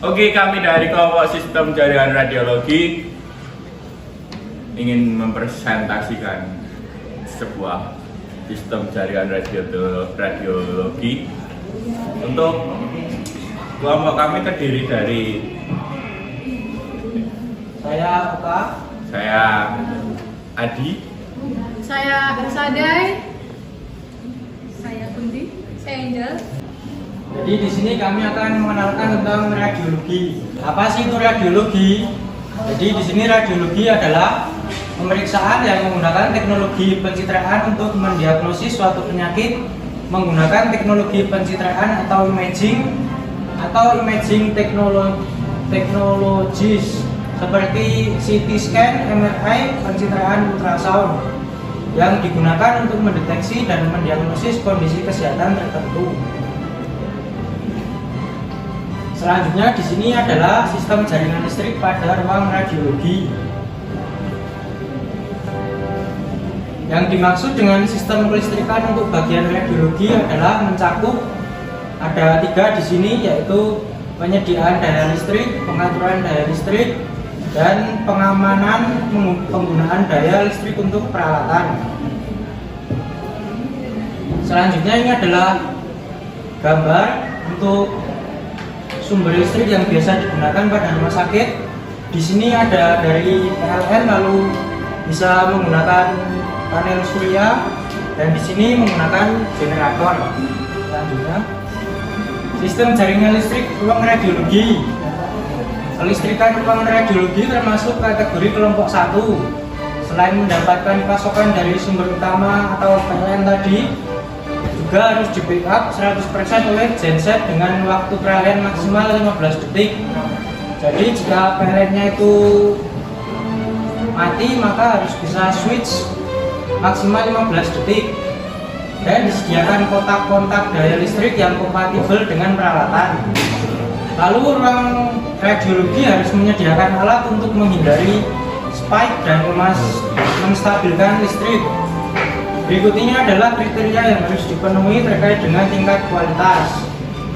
Oke, kami dari kelompok sistem jaringan radiologi ingin mempresentasikan sebuah sistem jaringan radiologi. Untuk kelompok kami terdiri dari saya Oka, saya Adi, saya Sadai, saya Kundi, saya Angel. Jadi di sini kami akan mengenalkan tentang radiologi. Apa sih itu radiologi? Jadi di sini radiologi adalah pemeriksaan yang menggunakan teknologi pencitraan untuk mendiagnosis suatu penyakit menggunakan teknologi pencitraan atau imaging teknologis seperti CT scan, MRI, pencitraan ultrasound yang digunakan untuk mendeteksi dan mendiagnosis kondisi kesehatan tertentu. Selanjutnya di sini adalah sistem jaringan listrik pada ruang radiologi. Yang dimaksud dengan sistem kelistrikan untuk bagian radiologi adalah mencakup ada 3 di sini, yaitu penyediaan daya listrik, pengaturan daya listrik, dan pengamanan penggunaan daya listrik untuk peralatan. Selanjutnya ini adalah gambar untuk sumber listrik yang biasa digunakan pada rumah sakit. Di sini ada dari PLN, lalu bisa menggunakan panel surya, dan di sini menggunakan generator. Selanjutnya, sistem jaringan listrik ruang radiologi. Kelistrikan ruang radiologi termasuk kategori kelompok 1. Selain mendapatkan pasokan dari sumber utama atau PLN tadi, juga harus di backup 100% oleh genset dengan waktu peralihan maksimal 15 detik. Jadi jika PLN-nya itu mati, maka harus bisa switch maksimal 15 detik. Dan disediakan kotak-kontak daya listrik yang kompatibel dengan peralatan. Lalu ruang radiologi harus menyediakan alat untuk menghindari spike dan menstabilkan listrik. Berikut ini adalah kriteria yang harus dipenuhi terkait dengan tingkat kualitas.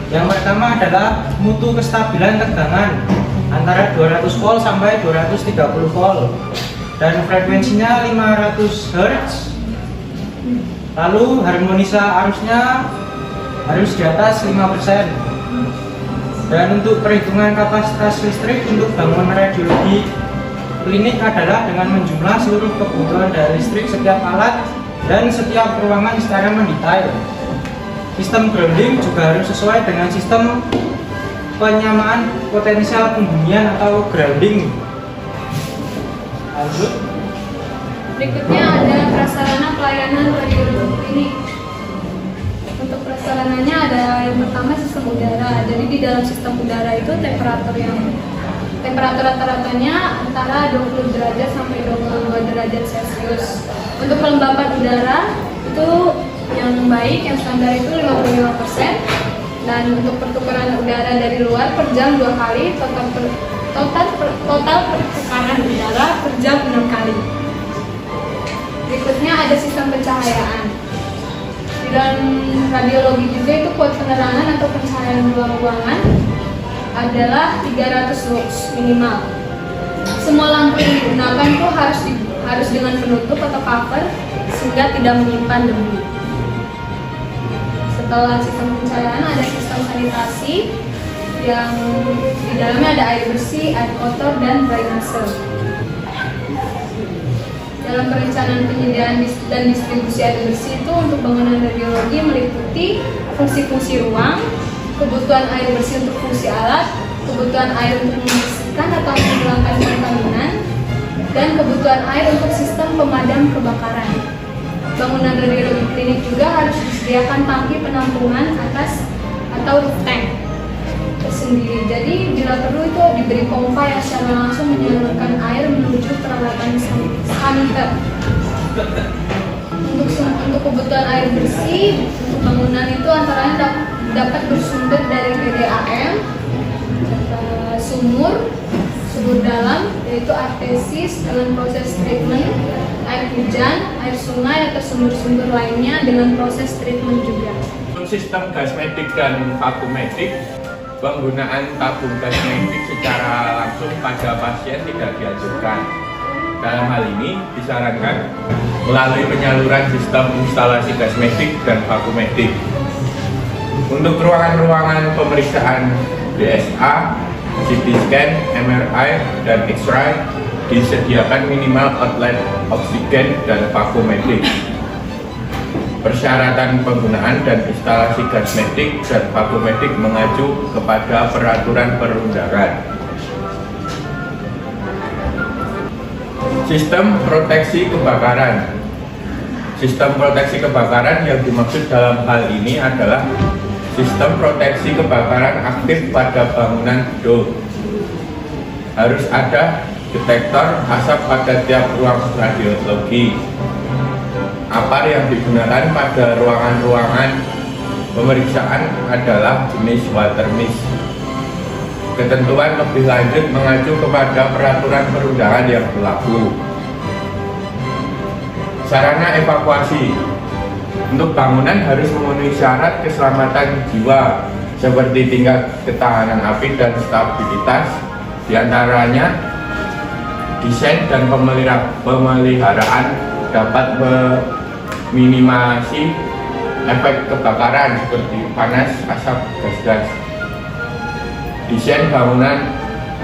Yang pertama adalah mutu kestabilan tegangan antara 200 volt sampai 230 volt dan frekuensinya 500 Hz. Lalu harmonisa arusnya harus di atas 5%. Dan untuk perhitungan kapasitas listrik untuk bangunan radiologi klinik adalah dengan menjumlah seluruh kebutuhan daya listrik setiap alat dan setiap ruangan secara mendetail. Sistem grounding juga harus sesuai dengan sistem penyamaan potensial pembunyian atau grounding. Lanjut. Berikutnya ada prasarana pelayanan radiologi klinik. Untuk prasarananya ada yang pertama sistem udara. Jadi di dalam sistem udara itu temperatur rata-ratanya antara 20 derajat sampai 22 derajat Celcius. Untuk kelembapan udara itu yang baik, yang standar itu 55%, dan untuk pertukaran udara dari luar per jam 2 kali, total pertukaran udara per jam 6 kali. Berikutnya ada sistem pencahayaan. Di dalam radiologi juga itu kuat penerangan atau pencahayaan ruang-ruangan adalah 300 lux minimal. Semua lampu yang digunakan itu harus dengan penutup atau cover sehingga tidak menyimpan debu. Setelah sistem pencahayaan ada sistem sanitasi yang di dalamnya ada air bersih, air kotor, dan drainase. Dalam perencanaan penyediaan dan distribusi air bersih itu untuk bangunan radiologi meliputi fungsi-fungsi ruang, kebutuhan air bersih untuk fungsi alat, kebutuhan air untuk membersihkan atau menghilangkan kontaminan, dan kebutuhan air untuk sistem pemadam kebakaran. Bangunan radiologi klinik juga harus disediakan tangki penampungan atas atau roof tank tersendiri. Jadi bila perlu itu diberi pompa yang secara langsung menyalurkan air menuju peralatan saniter. Untuk kebutuhan air bersih untuk bangunan itu antara lain dapat bersumber dari PDAM, sumur dalam, yaitu artesis dengan proses treatment, air hujan, air sungai atau sumber-sumber lainnya dengan proses treatment juga. Sistem gas medik dan vakum medik Penggunaan tabung gas medik secara langsung pada pasien tidak dianjurkan. Dalam hal ini disarankan melalui penyaluran sistem instalasi gas medik dan vakum medik. Untuk ruangan-ruangan pemeriksaan DSA, CT scan, MRI, dan X-ray disediakan minimal outlet oksigen dan vakum medik. Persyaratan penggunaan dan instalasi gas medik dan vakum medik mengacu kepada peraturan perundangan. Sistem proteksi kebakaran. Sistem proteksi kebakaran yang dimaksud dalam hal ini adalah sistem proteksi kebakaran aktif pada bangunan gedung. Harus ada detektor asap pada tiap ruang radiologi. Apar yang digunakan pada ruangan-ruangan pemeriksaan adalah jenis water mist. Ketentuan lebih lanjut mengacu kepada peraturan perundangan yang berlaku. Sarana evakuasi. Untuk bangunan harus memenuhi syarat keselamatan jiwa seperti tingkat ketahanan api dan stabilitas, diantaranya desain dan pemeliharaan dapat meminimasi efek kebakaran seperti panas, asap, gas-gas. Desain bangunan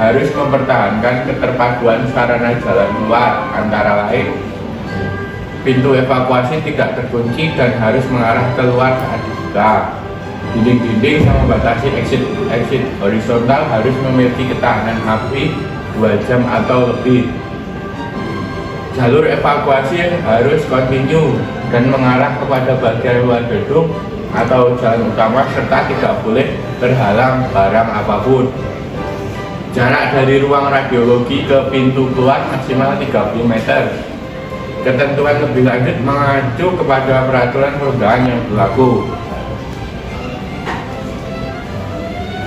harus mempertahankan keterpaduan sarana jalan keluar, antara lain pintu evakuasi tidak terkunci dan harus mengarah keluar saat dibuka. Dinding-dinding yang membatasi exit horizontal harus memiliki ketahanan api 2 jam atau lebih. Jalur evakuasi harus kontinu dan mengarah kepada bagian luar gedung atau jalan utama serta tidak boleh terhalang barang apapun. Jarak dari ruang radiologi ke pintu keluar maksimal 30 meter. Ketentuan lebih lanjut mengacu kepada peraturan perundangan yang berlaku.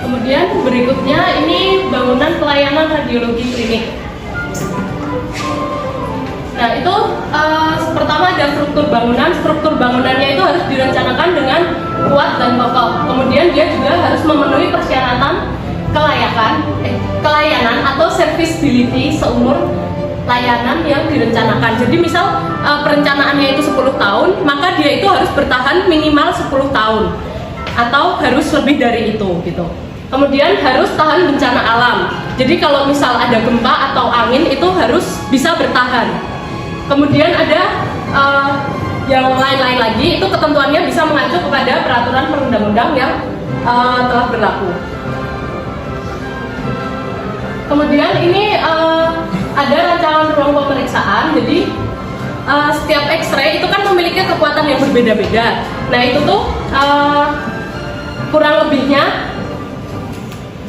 Kemudian berikutnya ini bangunan pelayanan radiologi klinik. Nah itu pertama ada struktur bangunan. Struktur bangunannya itu harus direncanakan dengan kuat dan kokoh. Kemudian dia juga harus memenuhi persyaratan kelayanan atau serviceability seumur layanan yang direncanakan. Jadi misal perencanaannya itu 10 tahun, maka dia itu harus bertahan minimal 10 tahun atau harus lebih dari itu gitu. Kemudian harus tahan bencana alam. Jadi kalau misal ada gempa atau angin itu harus bisa bertahan. Kemudian ada yang lain-lain lagi, itu ketentuannya bisa mengacu kepada peraturan perundang-undang yang telah berlaku. Kemudian ini ada rancangan ruang pemeriksaan. Jadi setiap X-ray itu kan memiliki kekuatan yang berbeda-beda. Nah itu tuh kurang lebihnya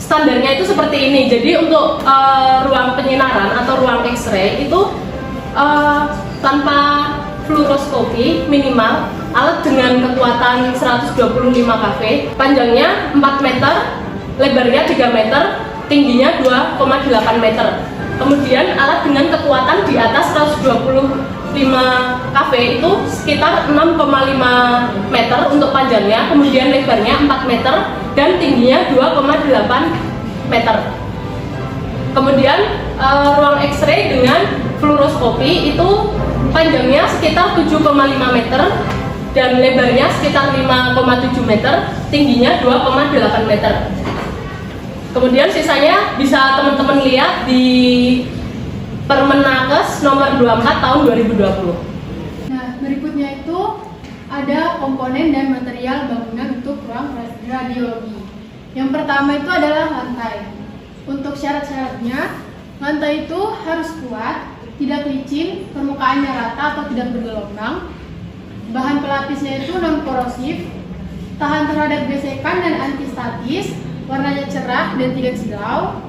standarnya itu seperti ini. Jadi untuk ruang penyinaran atau ruang X-ray itu tanpa fluoroskopi minimal alat dengan kekuatan 125 kV, panjangnya 4 meter, lebarnya 3 meter, tingginya 2,8 meter. Kemudian alat dengan kekuatan di atas 125 kV itu sekitar 6,5 meter untuk panjangnya, kemudian lebarnya 4 meter dan tingginya 2,8 meter. Kemudian ruang X-ray dengan fluoroskopi itu panjangnya sekitar 7,5 meter dan lebarnya sekitar 5,7 meter, tingginya 2,8 meter. Kemudian sisanya bisa teman-teman lihat di Permenaker nomor 24 tahun 2020. Nah, berikutnya itu ada komponen dan material bangunan untuk ruang radiologi. Yang pertama itu adalah lantai. Untuk syarat-syaratnya, lantai itu harus kuat, tidak licin, permukaannya rata atau tidak bergelombang. Bahan pelapisnya itu non-korosif, tahan terhadap gesekan dan antistatis, warnanya cerah dan tidak silau.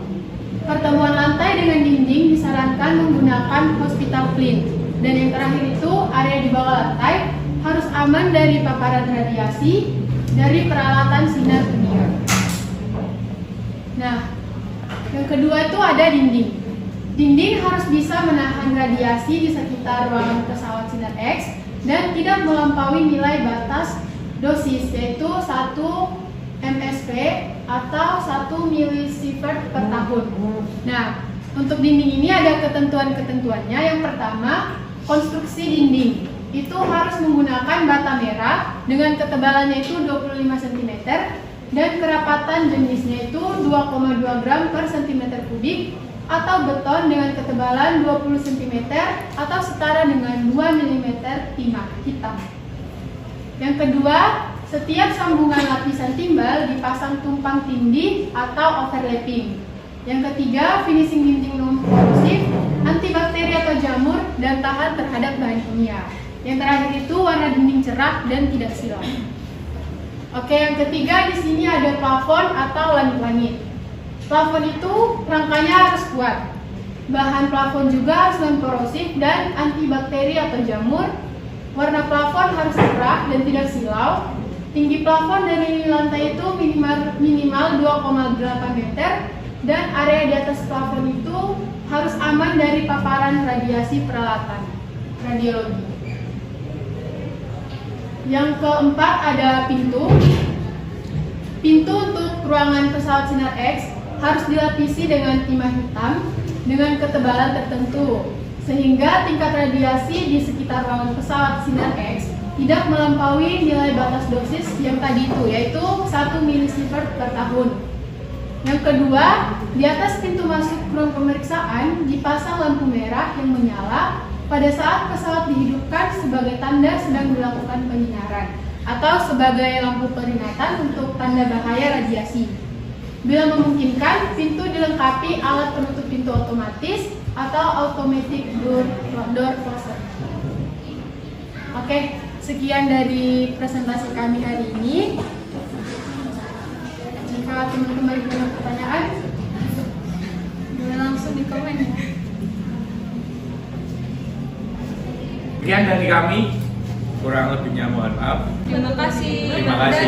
Pertemuan lantai dengan dinding disarankan menggunakan hospital clean. Dan yang terakhir itu area di bawah lantai harus aman dari paparan radiasi dari peralatan sinar kimia. Nah, yang kedua itu ada dinding. Dinding harus bisa menahan radiasi di sekitar ruangan pesawat sinar X dan tidak melampaui nilai batas dosis, yaitu 1 MSV atau 1 milisievert per tahun. Nah, untuk dinding ini ada ketentuan-ketentuannya. Yang pertama, konstruksi dinding. Itu harus menggunakan bata merah dengan ketebalannya itu 25 cm dan kerapatan jenisnya itu 2,2 gram per cm kubik, atau beton dengan ketebalan 20 cm atau setara dengan 2 mm timah hitam. Yang kedua, setiap sambungan lapisan timbal dipasang tumpang tindih atau overlapping. Yang ketiga, finishing dinding non korosif, antibakteri atau jamur, dan tahan terhadap bahan kimia. Yang terakhir itu warna dinding cerah dan tidak silau. Oke, yang ketiga di sini ada plafon atau langit-langit. Plafon itu rangkanya harus kuat. Bahan plafon juga harus non korosif dan antibakteri atau jamur. Warna plafon harus cerah dan tidak silau. Tinggi plafon dari lantai itu minimal 2,8 meter dan area di atas plafon itu harus aman dari paparan radiasi peralatan radiologi. Yang keempat ada pintu. Pintu untuk ruangan pesawat sinar X harus dilapisi dengan timah hitam dengan ketebalan tertentu, sehingga tingkat radiasi di sekitar ruangan pesawat sinar X tidak melampaui nilai batas dosis yang tadi itu, yaitu 1 milisievert per tahun. Yang kedua, di atas pintu masuk ruang pemeriksaan dipasang lampu merah yang menyala pada saat pesawat dihidupkan sebagai tanda sedang dilakukan penyinaran atau sebagai lampu peringatan untuk tanda bahaya radiasi. Bila memungkinkan, pintu dilengkapi alat penutup pintu otomatis atau automatic door closer. Oke, sekian dari presentasi kami hari ini. Jika teman-teman punya pertanyaan, boleh langsung di komen ya. Sekian dari kami, kurang lebihnya mohon maaf. Terima kasih. Terima kasih.